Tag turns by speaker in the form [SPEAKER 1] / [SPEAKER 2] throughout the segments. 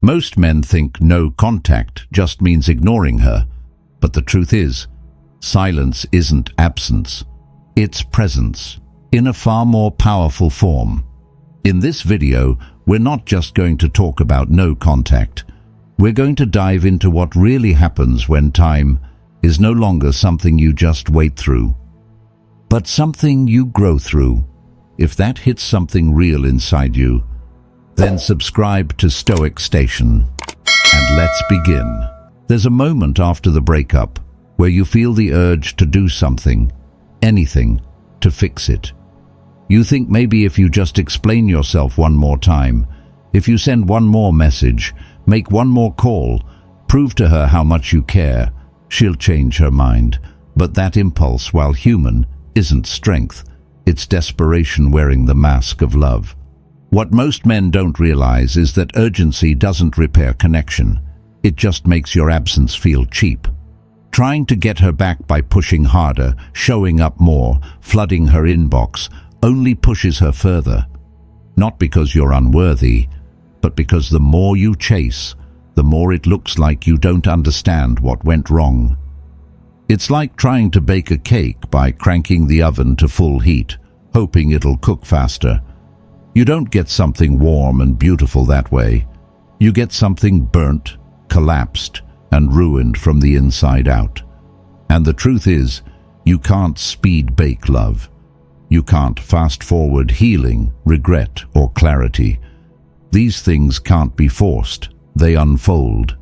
[SPEAKER 1] Most men think no contact just means ignoring her, but the truth is, silence isn't absence, it's presence, in a far more powerful form. In this video, we're not just going to talk about no contact. We're going to dive into what really happens when time is no longer something you just wait through, but something you grow through. If that hits something real inside you, then subscribe to Stoic Station, and let's begin. There's a moment after the breakup where you feel the urge to do something, anything, to fix it. You think maybe if you just explain yourself one more time, if you send one more message, make one more call, prove to her how much you care, she'll change her mind. But that impulse, while human, isn't strength. It's desperation wearing the mask of love. What most men don't realize is that urgency doesn't repair connection. It just makes your absence feel cheap. Trying to get her back by pushing harder, showing up more, flooding her inbox, only pushes her further. Not because you're unworthy, but because the more you chase, the more it looks like you don't understand what went wrong. It's like trying to bake a cake by cranking the oven to full heat, hoping it'll cook faster. You don't get something warm and beautiful that way. You get something burnt, collapsed, and ruined from the inside out. And the truth is, you can't speed bake love. You can't fast forward healing, regret, or clarity. These things can't be forced. They unfold.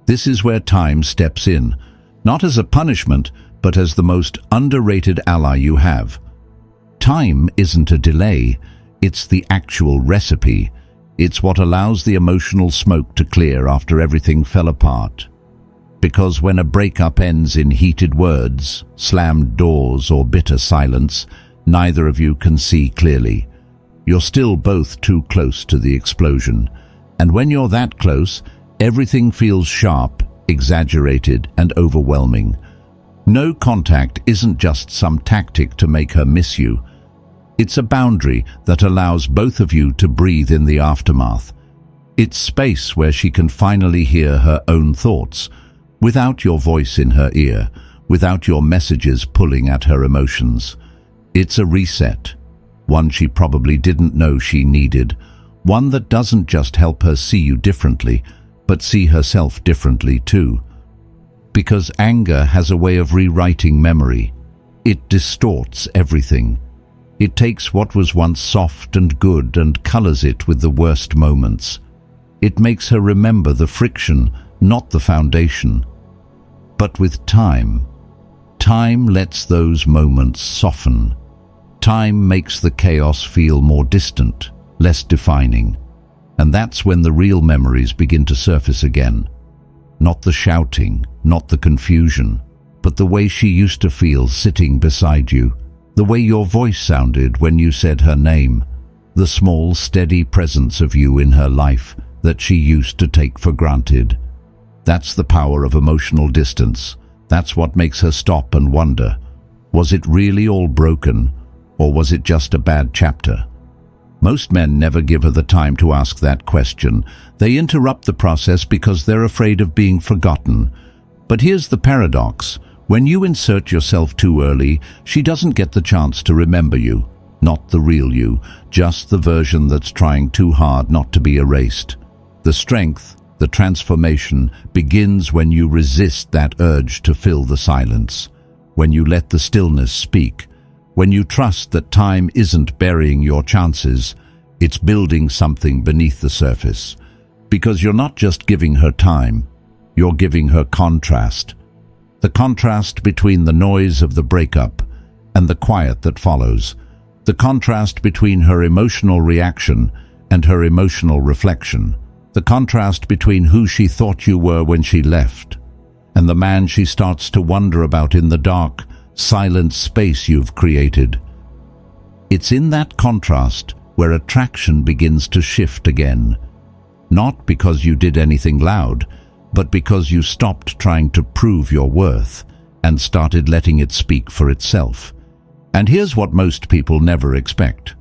[SPEAKER 1] This is where time steps in, not as a punishment, but as the most underrated ally you have. Time isn't a delay, it's the actual recipe. It's what allows the emotional smoke to clear after everything fell apart. Because when a breakup ends in heated words, slammed doors, or bitter silence, neither of you can see clearly. You're still both too close to the explosion. And when you're that close, everything feels sharp, exaggerated, and overwhelming. No contact isn't just some tactic to make her miss you. It's a boundary that allows both of you to breathe in the aftermath. It's space where she can finally hear her own thoughts, without your voice in her ear, without your messages pulling at her emotions. It's a reset, one she probably didn't know she needed, one that doesn't just help her see you differently, but see herself differently too. Because anger has a way of rewriting memory. It distorts everything. It takes what was once soft and good and colors it with the worst moments. It makes her remember the friction, not the foundation. But with time lets those moments soften. Time makes the chaos feel more distant, less defining. And that's when the real memories begin to surface again. Not the shouting, not the confusion, but the way she used to feel sitting beside you, the way your voice sounded when you said her name, the small, steady presence of you in her life that she used to take for granted. That's the power of emotional distance. That's what makes her stop and wonder, was it really all broken, or was it just a bad chapter? Most men never give her the time to ask that question. They interrupt the process because they're afraid of being forgotten. But here's the paradox. When you insert yourself too early, she doesn't get the chance to remember you. Not the real you, just the version that's trying too hard not to be erased. The strength, the transformation, begins when you resist that urge to fill the silence, when you let the stillness speak, when you trust that time isn't burying your chances, it's building something beneath the surface. Because you're not just giving her time, you're giving her contrast. The contrast between the noise of the breakup and the quiet that follows. The contrast between her emotional reaction and her emotional reflection. The contrast between who she thought you were when she left and the man she starts to wonder about in the dark, silent space you've created. It's in that contrast where attraction begins to shift again. Not because you did anything loud, but because you stopped trying to prove your worth and started letting it speak for itself. And here's what most people never expect.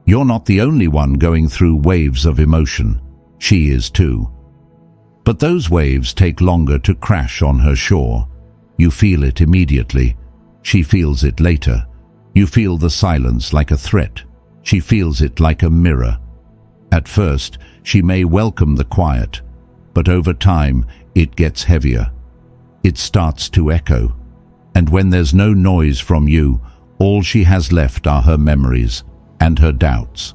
[SPEAKER 1] You're not the only one going through waves of emotion. She is too. But those waves take longer to crash on her shore. You feel it immediately. She feels it later. You feel the silence like a threat. She feels it like a mirror. At first, she may welcome the quiet, but over time, it gets heavier. It starts to echo. And when there's no noise from you, all she has left are her memories and her doubts.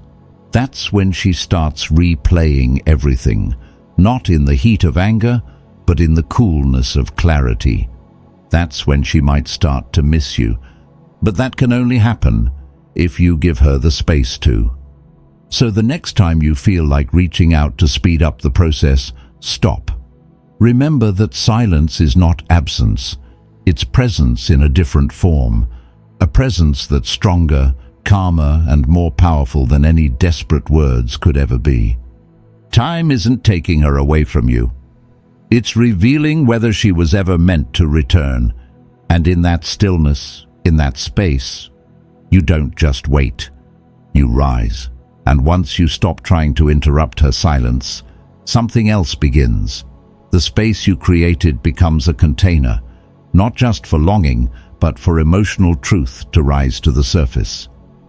[SPEAKER 1] That's when she starts replaying everything, not in the heat of anger, but in the coolness of clarity. That's when she might start to miss you. But that can only happen if you give her the space to. So the next time you feel like reaching out to speed up the process, stop. Remember that silence is not absence. It's presence in a different form. A presence that's stronger, calmer, and more powerful than any desperate words could ever be. Time isn't taking her away from you. It's revealing whether she was ever meant to return. And in that stillness, in that space, you don't just wait. You rise. And once you stop trying to interrupt her silence, something else begins. The space you created becomes a container, not just for longing, but for emotional truth to rise to the surface.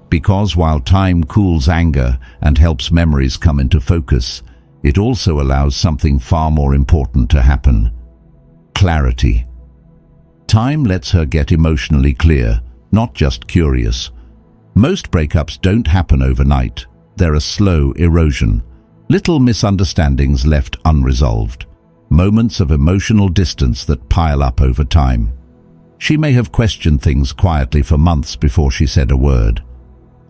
[SPEAKER 1] Because while time cools anger and helps memories come into focus, it also allows something far more important to happen: clarity. Time lets her get emotionally clear, not just curious. Most breakups don't happen overnight. They're a slow erosion. Little misunderstandings left unresolved. Moments of emotional distance that pile up over time. She may have questioned things quietly for months before she said a word.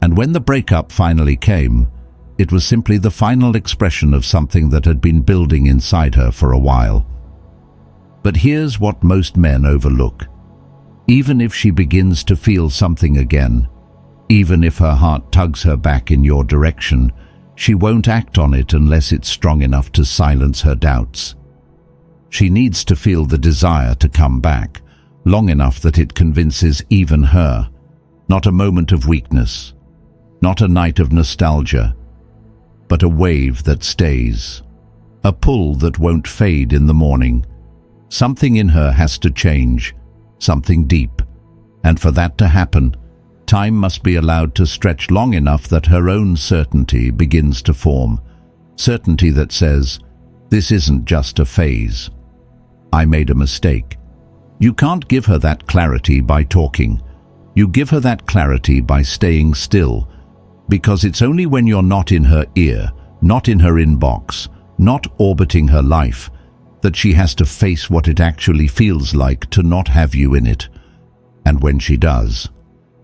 [SPEAKER 1] And when the breakup finally came, it was simply the final expression of something that had been building inside her for a while. But here's what most men overlook. Even if she begins to feel something again, even if her heart tugs her back in your direction, she won't act on it unless it's strong enough to silence her doubts. She needs to feel the desire to come back, long enough that it convinces even her. Not a moment of weakness, not a night of nostalgia, but a wave that stays. A pull that won't fade in the morning. Something in her has to change, something deep. And for that to happen, time must be allowed to stretch long enough that her own certainty begins to form. Certainty that says, this isn't just a phase. I made a mistake. You can't give her that clarity by talking. You give her that clarity by staying still, because it's only when you're not in her ear, not in her inbox, not orbiting her life, that she has to face what it actually feels like to not have you in it. And when she does,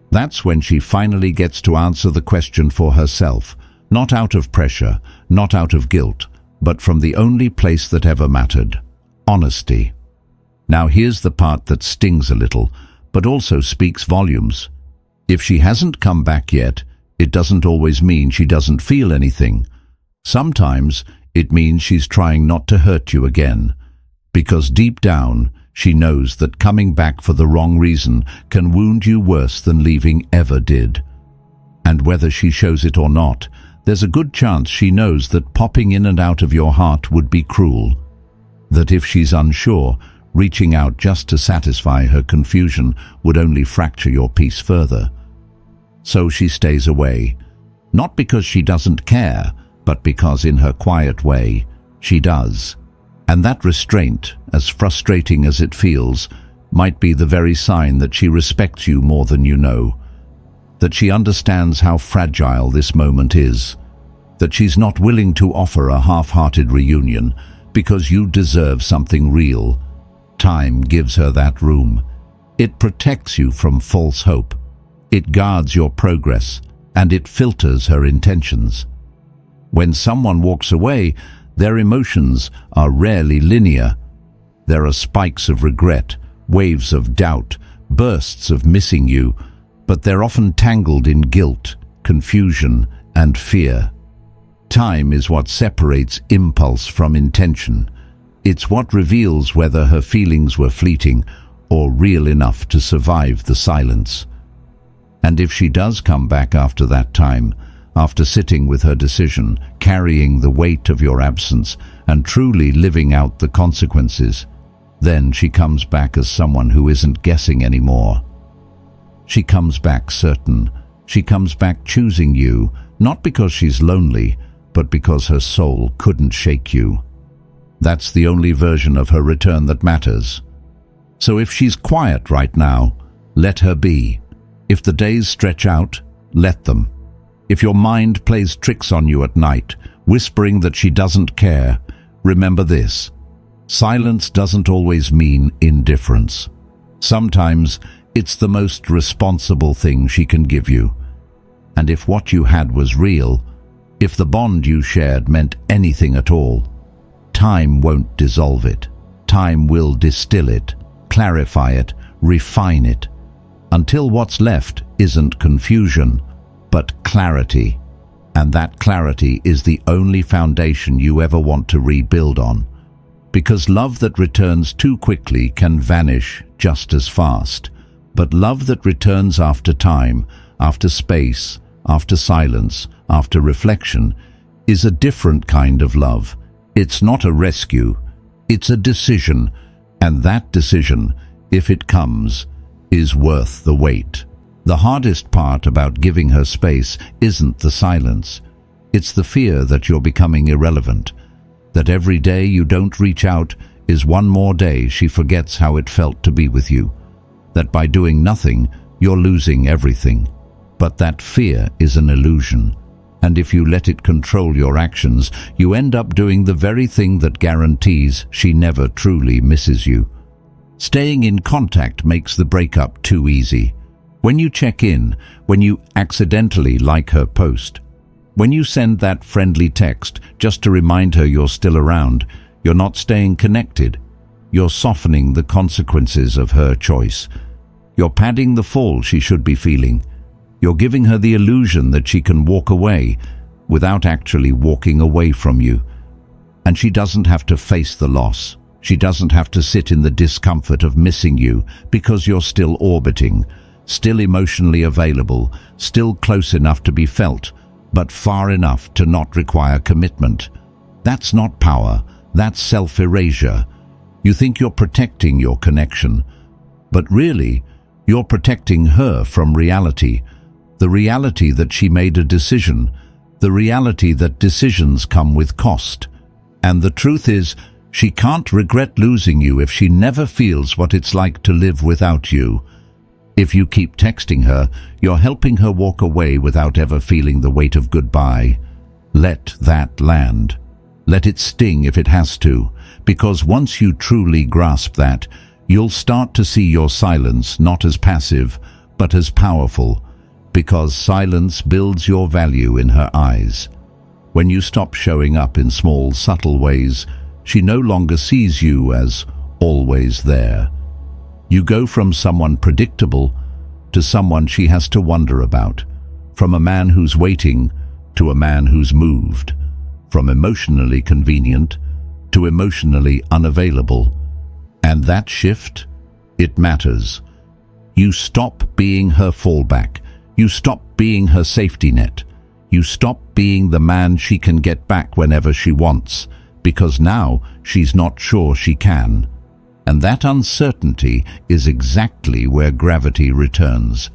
[SPEAKER 1] that's when she finally gets to answer the question for herself, not out of pressure, not out of guilt, but from the only place that ever mattered: honesty. Now here's the part that stings a little, but also speaks volumes. If she hasn't come back yet, it doesn't always mean she doesn't feel anything. Sometimes it means she's trying not to hurt you again, because deep down she knows that coming back for the wrong reason can wound you worse than leaving ever did. And whether she shows it or not, there's a good chance she knows that popping in and out of your heart would be cruel. That if she's unsure, reaching out just to satisfy her confusion would only fracture your peace further. So she stays away, not because she doesn't care, but because in her quiet way, she does. And that restraint, as frustrating as it feels, might be the very sign that she respects you more than you know, that she understands how fragile this moment is, that she's not willing to offer a half-hearted reunion because you deserve something real. Time gives her that room. It protects you from false hope. It guards your progress, and it filters her intentions. When someone walks away, their emotions are rarely linear. There are spikes of regret, waves of doubt, bursts of missing you, but they're often tangled in guilt, confusion, and fear. Time is what separates impulse from intention. It's what reveals whether her feelings were fleeting or real enough to survive the silence. And if she does come back after that time, after sitting with her decision, carrying the weight of your absence, and truly living out the consequences, then she comes back as someone who isn't guessing anymore. She comes back certain. She comes back choosing you, not because she's lonely, but because her soul couldn't shake you. That's the only version of her return that matters. So if she's quiet right now, let her be. If the days stretch out, let them. If your mind plays tricks on you at night, whispering that she doesn't care, remember this: silence doesn't always mean indifference. Sometimes it's the most responsible thing she can give you. And if what you had was real, if the bond you shared meant anything at all, time won't dissolve it. Time will distill it, clarify it, refine it, until what's left isn't confusion, but clarity. And that clarity is the only foundation you ever want to rebuild on. Because love that returns too quickly can vanish just as fast. But love that returns after time, after space, after silence, after reflection, is a different kind of love. It's not a rescue, it's a decision, and that decision, if it comes, is worth the wait. The hardest part about giving her space isn't the silence. It's the fear that you're becoming irrelevant, that every day you don't reach out is one more day she forgets how it felt to be with you, that by doing nothing, you're losing everything. But that fear is an illusion, and if you let it control your actions, you end up doing the very thing that guarantees she never truly misses you. Staying in contact makes the breakup too easy. When you check in, when you accidentally like her post, when you send that friendly text just to remind her you're still around, you're not staying connected. You're softening the consequences of her choice. You're padding the fall she should be feeling. You're giving her the illusion that she can walk away without actually walking away from you. And she doesn't have to face the loss. She doesn't have to sit in the discomfort of missing you because you're still orbiting, still emotionally available, still close enough to be felt, but far enough to not require commitment. That's not power, that's self-erasure. You think you're protecting your connection, but really, you're protecting her from reality. The reality that she made a decision, the reality that decisions come with cost. And the truth is, she can't regret losing you if she never feels what it's like to live without you. If you keep texting her, you're helping her walk away without ever feeling the weight of goodbye. Let that land. Let it sting if it has to, because once you truly grasp that, you'll start to see your silence not as passive, but as powerful, because silence builds your value in her eyes. When you stop showing up in small, subtle ways, she no longer sees you as always there. You go from someone predictable to someone she has to wonder about, from a man who's waiting to a man who's moved, from emotionally convenient to emotionally unavailable. And that shift, it matters. You stop being her fallback. You stop being her safety net. You stop being the man she can get back whenever she wants, because now she's not sure she can. And that uncertainty is exactly where gravity returns.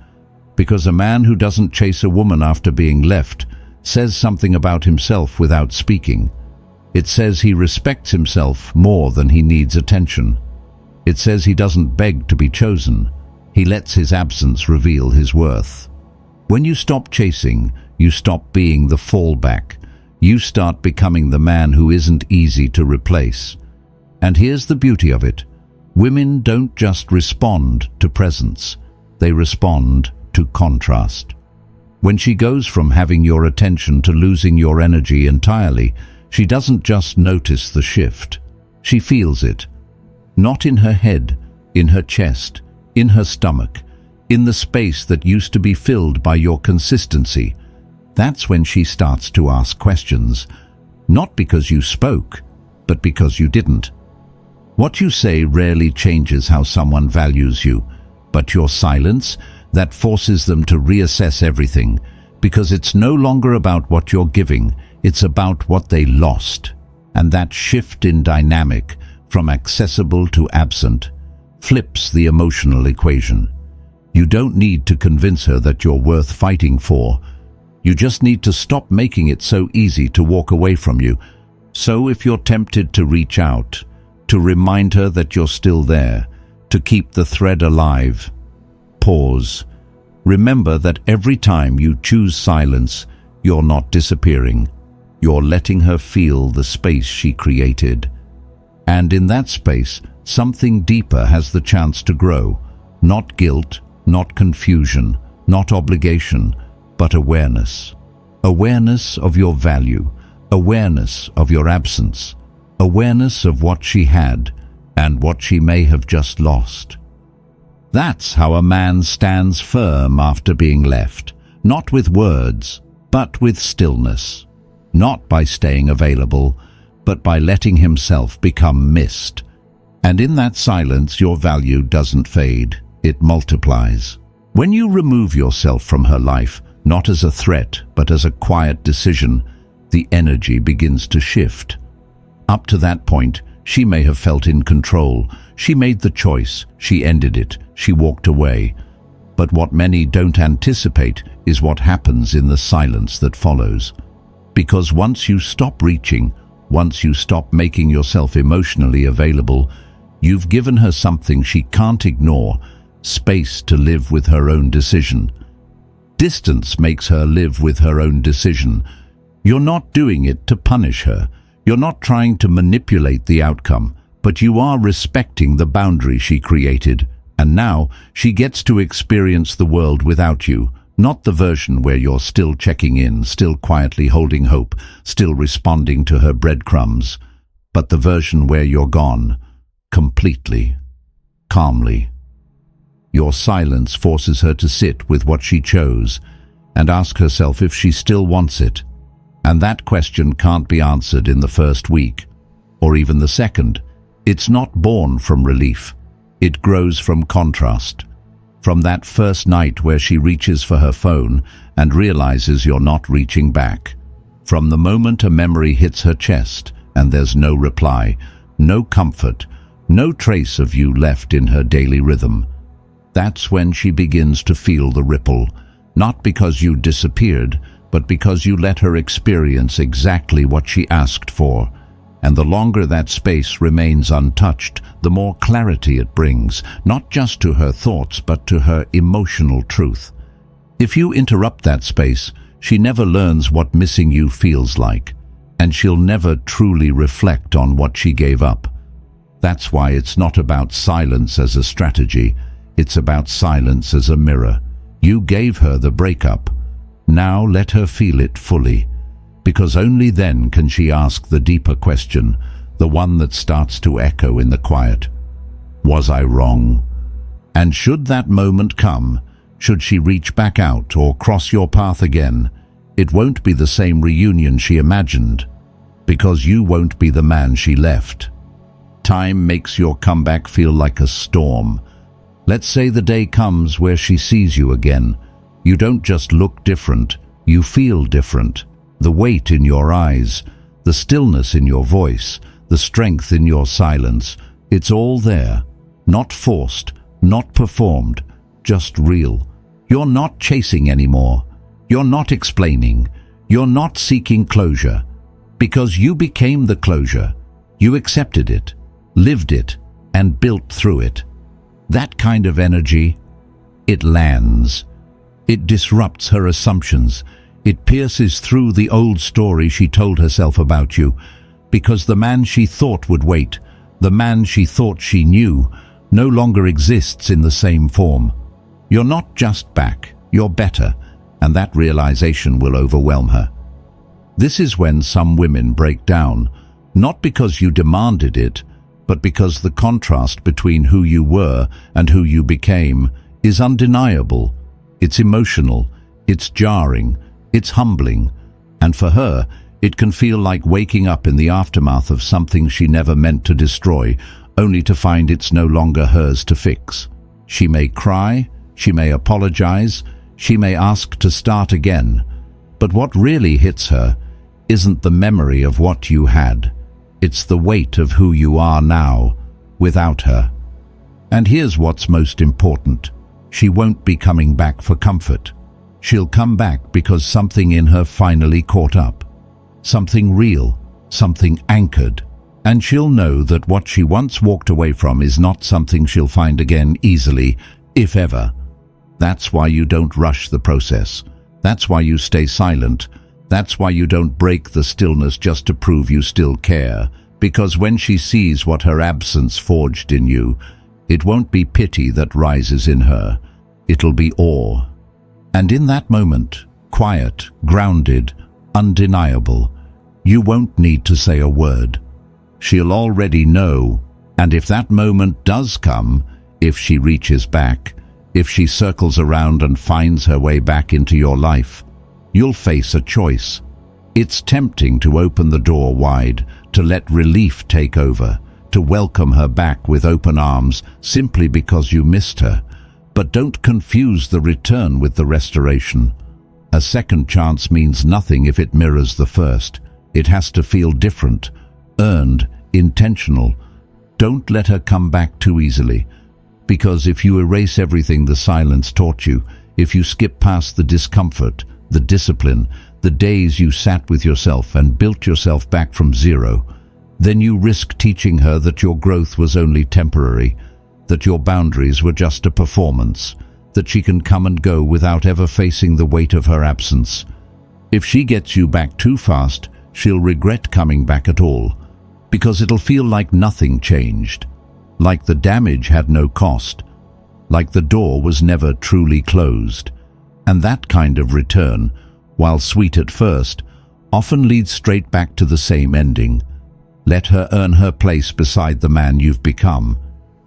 [SPEAKER 1] Because a man who doesn't chase a woman after being left says something about himself without speaking. It says he respects himself more than he needs attention. It says he doesn't beg to be chosen. He lets his absence reveal his worth. When you stop chasing, you stop being the fallback. You start becoming the man who isn't easy to replace. And here's the beauty of it. Women don't just respond to presence. They respond to contrast. When she goes from having your attention to losing your energy entirely, she doesn't just notice the shift. She feels it. Not in her head, in her chest, in her stomach, in the space that used to be filled by your consistency. That's when she starts to ask questions, not because you spoke, but because you didn't. What you say rarely changes how someone values you, but your silence, that forces them to reassess everything, because it's no longer about what you're giving, it's about what they lost. And that shift in dynamic, from accessible to absent, flips the emotional equation. You don't need to convince her that you're worth fighting for. You just need to stop making it so easy to walk away from you. So if you're tempted to reach out, to remind her that you're still there, to keep the thread alive, pause. Remember that every time you choose silence, you're not disappearing. You're letting her feel the space she created. And in that space, something deeper has the chance to grow. Not guilt, not confusion, not obligation, but awareness. Awareness of your value, awareness of your absence, awareness of what she had and what she may have just lost. That's how a man stands firm after being left, not with words, but with stillness. Not by staying available, but by letting himself become mist. And in that silence, your value doesn't fade, it multiplies. When you remove yourself from her life, not as a threat, but as a quiet decision, the energy begins to shift. Up to that point, she may have felt in control. She made the choice, she ended it, she walked away. But what many don't anticipate is what happens in the silence that follows. Because once you stop reaching, once you stop making yourself emotionally available, you've given her something she can't ignore, space to live with her own decision. Distance makes her live with her own decision. You're not doing it to punish her. You're not trying to manipulate the outcome, but you are respecting the boundary she created. And now she gets to experience the world without you, not the version where you're still checking in, still quietly holding hope, still responding to her breadcrumbs, but the version where you're gone, completely, calmly. Your silence forces her to sit with what she chose and ask herself if she still wants it. And that question can't be answered in the first week, or even the second. It's not born from relief. It grows from contrast. From that first night where she reaches for her phone and realizes you're not reaching back. From the moment a memory hits her chest and there's no reply, no comfort, no trace of you left in her daily rhythm. That's when she begins to feel the ripple, not because you disappeared, but because you let her experience exactly what she asked for. And the longer that space remains untouched, the more clarity it brings, not just to her thoughts, but to her emotional truth. If you interrupt that space, she never learns what missing you feels like, and she'll never truly reflect on what she gave up. That's why it's not about silence as a strategy, it's about silence as a mirror. You gave her the breakup. Now let her feel it fully, because only then can she ask the deeper question, the one that starts to echo in the quiet. Was I wrong? And should that moment come, should she reach back out or cross your path again, it won't be the same reunion she imagined, because you won't be the man she left. Time makes your comeback feel like a storm. Let's say the day comes where she sees you again. You don't just look different, you feel different. The weight in your eyes, the stillness in your voice, the strength in your silence, it's all there. Not forced, not performed, just real. You're not chasing anymore. You're not explaining. You're not seeking closure. Because you became the closure. You accepted it, lived it, and built through it. That kind of energy, it lands. It disrupts her assumptions. It pierces through the old story she told herself about you, because the man she thought would wait, the man she thought she knew, no longer exists in the same form. You're not just back, you're better, and that realization will overwhelm her. This is when some women break down, not because you demanded it, but because the contrast between who you were and who you became is undeniable. It's emotional, it's jarring, it's humbling, and for her, it can feel like waking up in the aftermath of something she never meant to destroy, only to find it's no longer hers to fix. She may cry, she may apologize, she may ask to start again, But what really hits her isn't the memory of what you had. It's the weight of who you are now, without her. And here's what's most important. She won't be coming back for comfort. She'll come back because something in her finally caught up. Something real, something anchored. And she'll know that what she once walked away from is not something she'll find again easily, if ever. That's why you don't rush the process. That's why you stay silent. That's why you don't break the stillness just to prove you still care. Because when she sees what her absence forged in you, it won't be pity that rises in her. It'll be awe. And in that moment, quiet, grounded, undeniable, you won't need to say a word. She'll already know. And if that moment does come, if she reaches back, if she circles around and finds her way back into your life, you'll face a choice. It's tempting to open the door wide, to let relief take over, to welcome her back with open arms simply because you missed her. But don't confuse the return with the restoration. A second chance means nothing if it mirrors the first. It has to feel different, earned, intentional. Don't let her come back too easily. Because if you erase everything the silence taught you, if you skip past the discomfort, the discipline, the days you sat with yourself and built yourself back from zero, then you risk teaching her that your growth was only temporary, that your boundaries were just a performance, that she can come and go without ever facing the weight of her absence. If she gets you back too fast, she'll regret coming back at all, because it'll feel like nothing changed, like the damage had no cost, like the door was never truly closed. And that kind of return, while sweet at first, often leads straight back to the same ending. Let her earn her place beside the man you've become,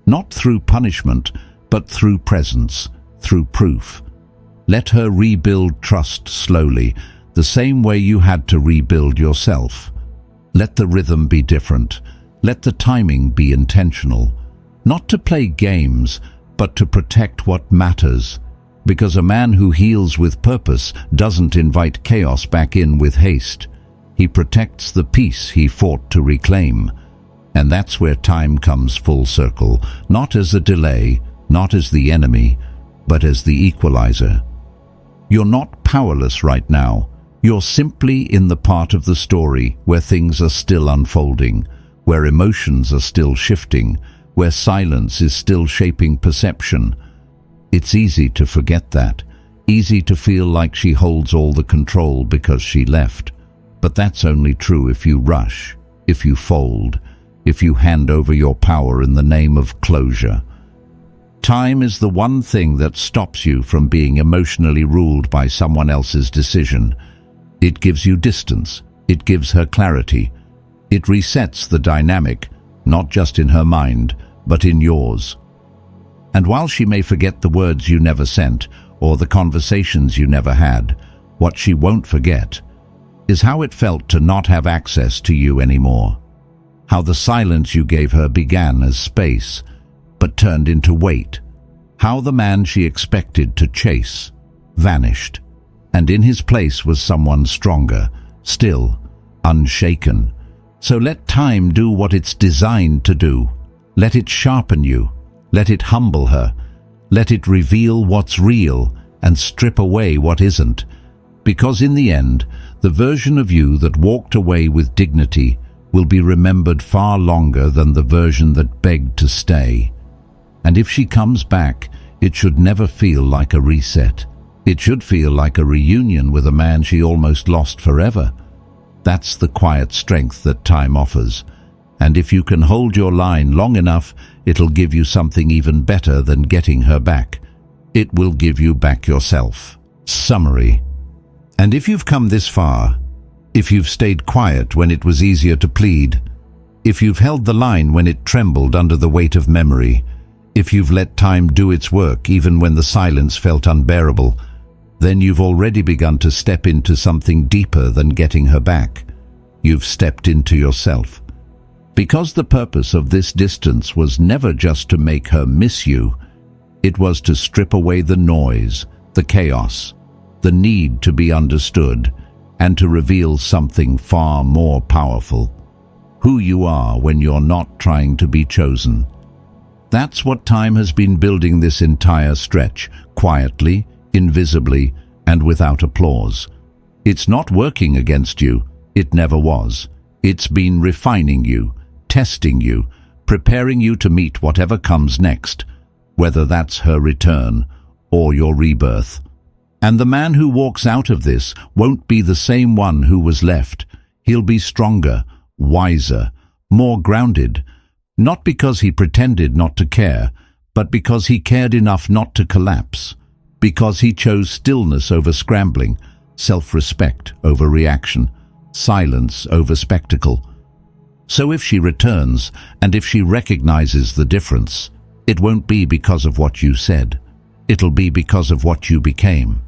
[SPEAKER 1] not through punishment, but through presence, through proof. Let her rebuild trust slowly, the same way you had to rebuild yourself. Let the rhythm be different. Let the timing be intentional. Not to play games, but to protect what matters. Because a man who heals with purpose doesn't invite chaos back in with haste. He protects the peace he fought to reclaim. And that's where time comes full circle, not as a delay, not as the enemy, but as the equalizer. You're not powerless right now. You're simply in the part of the story where things are still unfolding, where emotions are still shifting, where silence is still shaping perception. It's easy to forget that, easy to feel like she holds all the control because she left. But that's only true if you rush, if you fold, if you hand over your power in the name of closure. Time is the one thing that stops you from being emotionally ruled by someone else's decision. It gives you distance. It gives her clarity. It resets the dynamic, not just in her mind, but in yours. And while she may forget the words you never sent or the conversations you never had, what she won't forget is how it felt to not have access to you anymore. How the silence you gave her began as space, but turned into weight. How the man she expected to chase vanished, and in his place was someone stronger, still, unshaken. So let time do what it's designed to do. Let it sharpen you. Let it humble her. Let it reveal what's real and strip away what isn't. Because in the end, the version of you that walked away with dignity will be remembered far longer than the version that begged to stay. And if she comes back, it should never feel like a reset. It should feel like a reunion with a man she almost lost forever. That's the quiet strength that time offers. And if you can hold your line long enough, it'll give you something even better than getting her back. It will give you back yourself. Summary. And if you've come this far, if you've stayed quiet when it was easier to plead, if you've held the line when it trembled under the weight of memory, if you've let time do its work even when the silence felt unbearable, then you've already begun to step into something deeper than getting her back. You've stepped into yourself. Because the purpose of this distance was never just to make her miss you, it was to strip away the noise, the chaos, the need to be understood, and to reveal something far more powerful: who you are when you're not trying to be chosen. That's what time has been building this entire stretch, quietly, invisibly, and without applause. It's not working against you. It never was. It's been refining you, testing you, preparing you to meet whatever comes next, whether that's her return or your rebirth. And the man who walks out of this won't be the same one who was left. He'll be stronger, wiser, more grounded, not because he pretended not to care, but because he cared enough not to collapse, because he chose stillness over scrambling, self-respect over reaction, silence over spectacle. So if she returns, and if she recognizes the difference, it won't be because of what you said. It'll be because of what you became.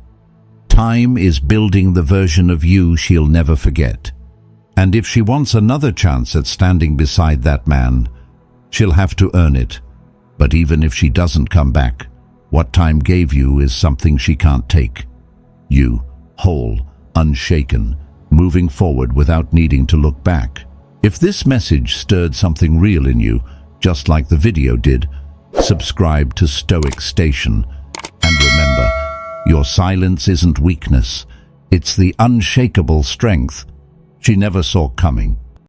[SPEAKER 1] Time is building the version of you she'll never forget. And if she wants another chance at standing beside that man, she'll have to earn it. But even if she doesn't come back, what time gave you is something she can't take. You, whole, unshaken, moving forward without needing to look back. If this message stirred something real in you, just like the video did, subscribe to Stoic Station. And remember, your silence isn't weakness. It's the unshakable strength she never saw coming.